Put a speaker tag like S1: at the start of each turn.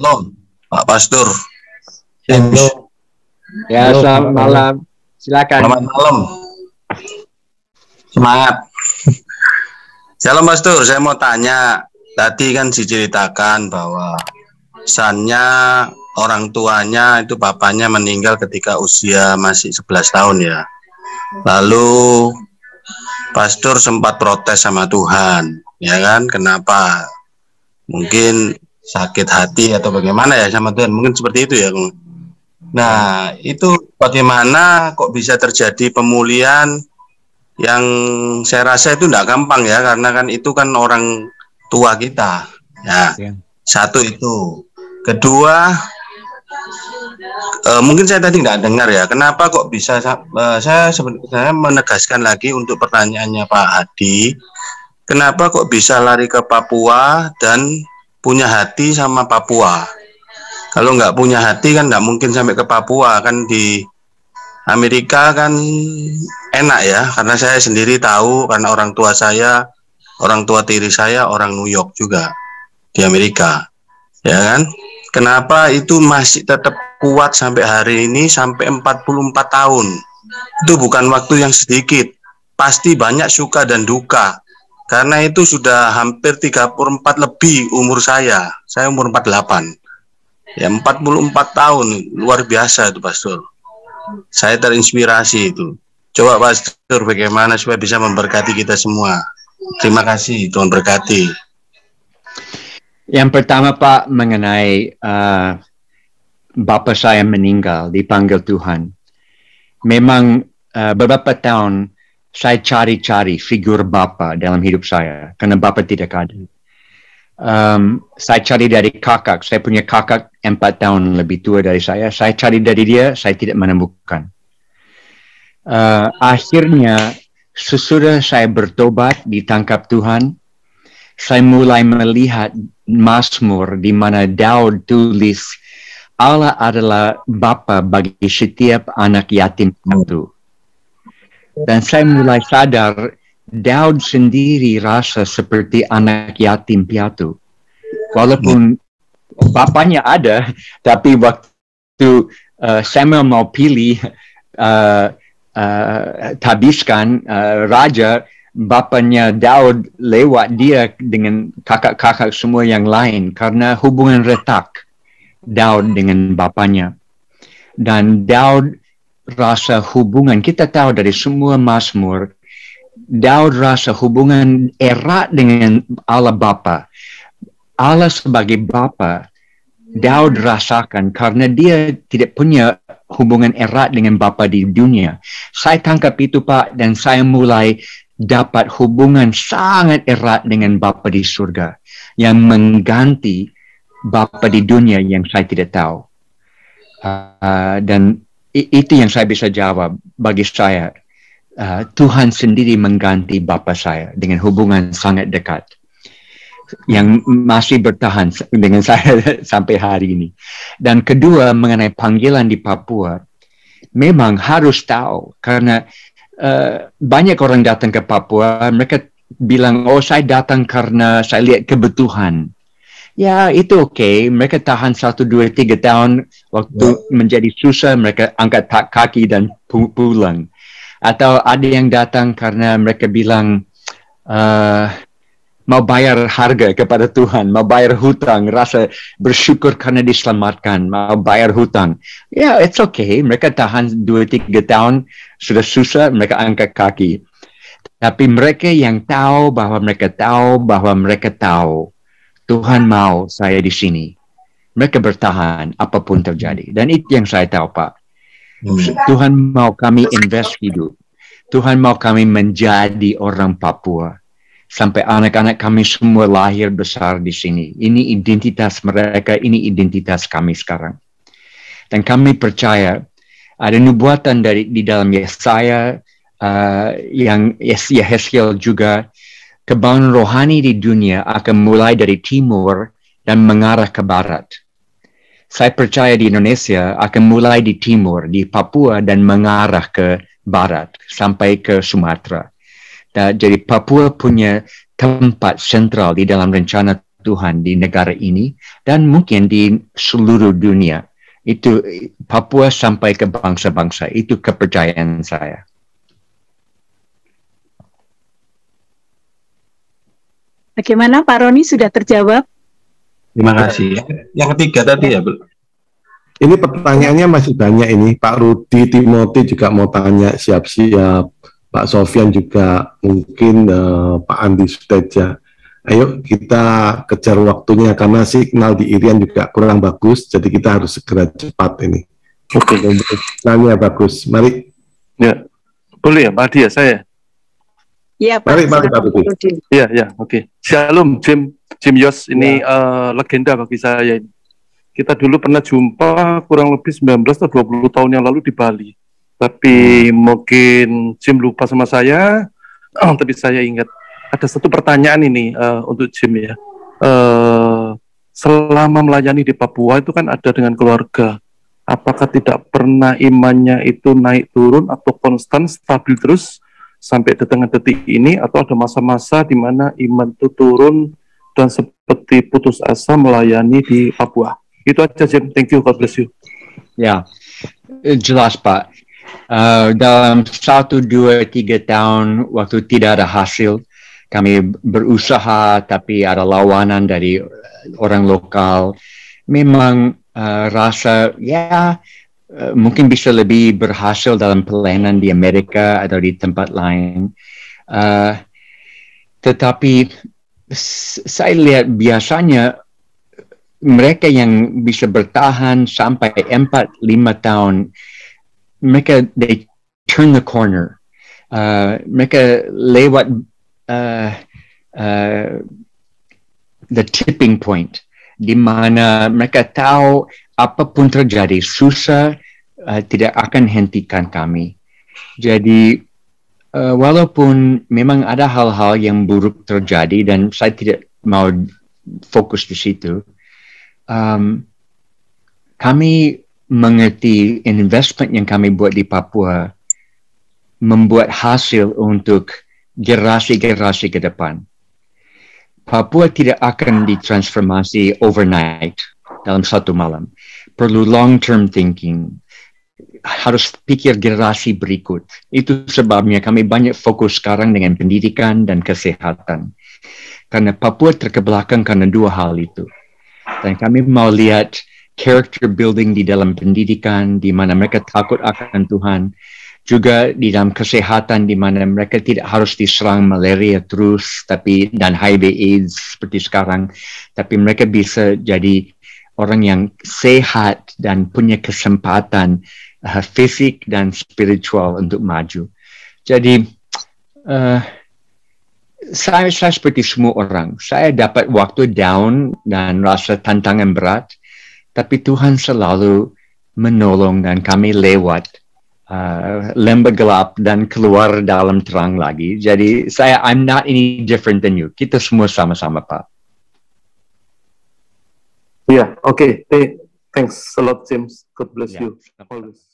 S1: Halo, Pak Pastur.
S2: Halo. Ya,
S3: Halo,
S2: selamat malam. Silakan.
S1: Selamat malam. Semangat. Shalom Pastur, saya mau tanya. Tadi kan diceritakan bahwa pesannya orang tuanya itu bapaknya meninggal ketika usia masih 11 tahun ya. Lalu Pastur sempat protes sama Tuhan, ya kan? Kenapa? Mungkin sakit hati atau bagaimana ya sama Tuhan? Mungkin seperti itu ya. Nah, itu bagaimana kok bisa terjadi pemulihan yang saya rasa itu tidak gampang ya, karena kan itu kan orang tua kita. Ya, satu itu. Kedua, mungkin saya tadi nggak dengar ya, kenapa kok bisa saya sebenarnya menegaskan lagi untuk pertanyaannya Pak Hadi, kenapa kok bisa lari ke Papua dan punya hati sama Papua? Kalau nggak punya hati kan nggak mungkin sampai ke Papua, kan di Amerika kan enak ya, karena saya sendiri tahu, karena orang tua tiri saya orang New York juga di Amerika, ya kan? Kenapa itu masih tetap kuat sampai hari ini, sampai 44 tahun? Itu bukan waktu yang sedikit, pasti banyak suka dan duka, karena itu sudah hampir 34 lebih umur saya umur 48. Ya 44 tahun, luar biasa itu Pastor. Saya terinspirasi itu. Coba Pastor bagaimana supaya bisa memberkati kita semua. Terima kasih, Tuhan berkati.
S2: Yang pertama Pak, mengenai Bapak saya meninggal, dipanggil Tuhan. Memang beberapa tahun saya cari-cari figur Bapak dalam hidup saya, karena Bapak tidak ada. Saya cari dari kakak, saya punya kakak 4 tahun lebih tua dari saya cari dari dia, saya tidak menemukan. Akhirnya sesudah saya bertobat, ditangkap Tuhan, saya mulai melihat Mazmur di mana Daud tulis, Allah adalah Bapa bagi setiap anak yatim piatu. Dan saya mulai sadar, Daud sendiri rasa seperti anak yatim piatu. Walaupun bapaknya ada, tapi waktu Samuel mau pilih tabiskan raja, bapaknya Daud lewat dia dengan kakak-kakak semua yang lain karena hubungan retak Daud dengan bapaknya. Dan Daud rasa hubungan, kita tahu dari semua Mazmur, Daud rasa hubungan erat dengan Allah Bapa. Allah sebagai Bapa, Daud rasakan karena dia tidak punya hubungan erat dengan Bapa di dunia. Saya tangkap itu Pak, dan saya mulai dapat hubungan sangat erat dengan Bapa di surga yang mengganti Bapa di dunia yang saya tidak tahu. Dan itu yang saya bisa jawab bagi saya. Tuhan sendiri mengganti Bapa saya dengan hubungan sangat dekat yang masih bertahan dengan saya sampai hari ini. Dan kedua, mengenai panggilan di Papua, memang harus tahu karena banyak orang datang ke Papua, mereka bilang, oh saya datang karena saya lihat kebutuhan. Ya itu oke, mereka tahan 1, 2, 3 tahun, waktu menjadi susah mereka angkat kaki dan pulang. Atau ada yang datang karena mereka bilang mau bayar harga kepada Tuhan, mau bayar hutang, rasa bersyukur karena diselamatkan, mau bayar hutang. Ya, it's okay. Mereka tahan 2-3 tahun, sudah susah, mereka angkat kaki. Tapi mereka yang tahu bahwa mereka tahu Tuhan mau saya di sini. Mereka bertahan apapun terjadi. Dan itu yang saya tahu, Pak. Tuhan mau kami invest hidup. Tuhan mau kami menjadi orang Papua. Sampai anak-anak kami semua lahir besar di sini. Ini identitas mereka, ini identitas kami sekarang. Dan kami percaya ada nubuatan di dalam Yesaya, yang Yeskiel juga, kebangunan rohani di dunia akan mulai dari timur dan mengarah ke barat. Saya percaya di Indonesia akan mulai di timur, di Papua, dan mengarah ke barat sampai ke Sumatera. Jadi Papua punya tempat sentral di dalam rencana Tuhan di negara ini dan mungkin di seluruh dunia. Itu Papua sampai ke bangsa-bangsa. Itu kepercayaan saya.
S3: Bagaimana Pak Roni, sudah terjawab?
S1: Terima kasih. Yang ketiga tadi ya, Bu.
S4: Ini pertanyaannya masih banyak ini. Pak Rudi, Timothy juga mau tanya, siap-siap. Pak Sofyan juga, mungkin Pak Andi Suteja. Ayo kita kejar waktunya karena signal di Irian juga kurang bagus, jadi kita harus segera cepat ini. Oke, nanya bagus. Mari.
S5: Ya, boleh ya, Pak Adi ya saya.
S3: Iya Pak.
S4: Mari Pak Rudi.
S5: Iya, oke. Shalom, Jim Yos, ini legenda bagi saya ini. Kita dulu pernah jumpa kurang lebih 19 atau 20 tahun yang lalu di Bali. Tapi mungkin Jim lupa sama saya, tapi saya ingat. Ada satu pertanyaan ini untuk Jim ya. Selama melayani di Papua itu kan ada dengan keluarga. Apakah tidak pernah imannya itu naik turun atau konstan stabil terus sampai dengan detik ini, atau ada masa-masa di mana iman itu turun dan seperti putus asa melayani di Papua? Itu aja Jim. Thank you. God bless you.
S2: Ya, jelas Pak. Dalam 1, 2, 3 tahun waktu tidak ada hasil, kami berusaha tapi ada lawanan dari orang lokal. Memang rasa mungkin bisa lebih berhasil dalam pelayanan di Amerika atau di tempat lain. Tetapi saya lihat biasanya mereka yang bisa bertahan sampai 4-5 tahun, mereka they turn the corner. Mereka lewat the tipping point, di mana mereka tahu apapun terjadi, susah tidak akan hentikan kami. Jadi walaupun memang ada hal-hal yang buruk terjadi dan saya tidak mau fokus di situ, kami mengerti investment yang kami buat di Papua membuat hasil untuk generasi-generasi ke depan. Papua tidak akan ditransformasi overnight dalam satu malam. Perlu long-term thinking. Harus pikir generasi berikut. Itu sebabnya kami banyak fokus sekarang dengan pendidikan dan kesehatan. Karena Papua terkebelakang karena dua hal itu. Dan kami mau lihat character building di dalam pendidikan, di mana mereka takut akan Tuhan. Juga di dalam kesehatan di mana mereka tidak harus diserang malaria terus dan HIV AIDS seperti sekarang, tapi mereka bisa jadi orang yang sehat dan punya kesempatan fisik dan spiritual untuk maju. Jadi saya seperti semua orang, saya dapat waktu down dan rasa tantangan berat, tapi Tuhan selalu menolong dan kami lewat lembah gelap dan keluar dalam terang lagi. Jadi I'm not any different than you. Kita semua sama-sama, Pak.
S5: Yeah, okay. Thanks a lot, James. God bless you. Always.